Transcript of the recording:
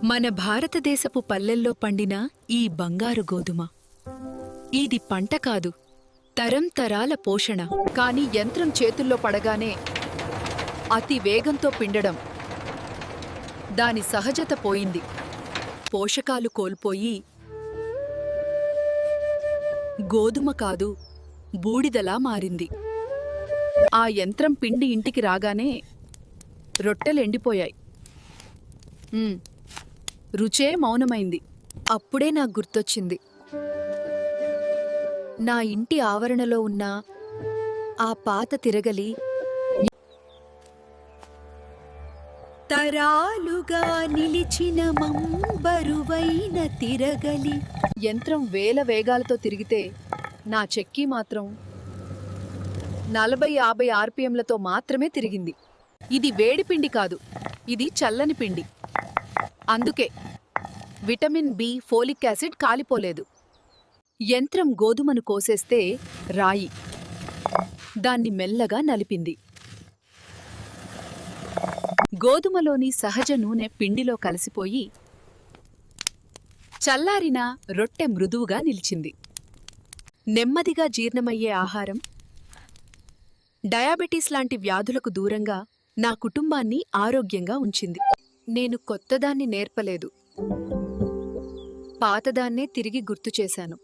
మన భారతదేశపు పల్లెల్లో పండిన ఈ బంగారు గోధుమ. ఇది పంట కాదు, తరం తరాల పోషణ. కాని యంత్రం చేతుల్లో పడగానే అతి వేగంతో పిండడం, దాని సహజత పోయింది. పోషకాలు కోల్పోయి గోధుమ కాదు, బూడిదలా మారింది. ఆ యంత్రం పిండి ఇంటికి రాగానే రొట్టెలెండిపోయాయి. రుచే మౌనమైంది. అప్పుడే నాకు గుర్తొచ్చింది, నా ఇంటి ఆవరణలో ఉన్న ఆ పాత తిరగలి, తరాలుగా నిలిచిన మంబరువైన తిరగలి. యంత్రం వేల వేగాలతో తిరిగితే నా చెక్కీ మాత్రం 40-50 ఆర్పిఎంలతో మాత్రమే తిరిగింది. ఇది వేడి పిండి కాదు, ఇది చల్లని పిండి. అందుకే విటమిన్ బి, ఫోలిక్ యాసిడ్ కాలిపోలేదు. యంత్రం గోధుమను కోసేస్తే రాయి, దాన్ని మెల్లగా నలిపింది. గోధుమలోని సహజ నూనె పిండిలో కలిసిపోయి చల్లారిన రొట్టె మృదువుగా నిలిచింది. నెమ్మదిగా జీర్ణమయ్యే ఆహారం డయాబెటీస్ లాంటి వ్యాధులకు దూరంగా నా కుటుంబాన్ని ఆరోగ్యంగా ఉంచింది. నేను కొత్తదాన్ని నేర్పలేదు, పాతదాన్నే తిరిగి గుర్తుచేశాను.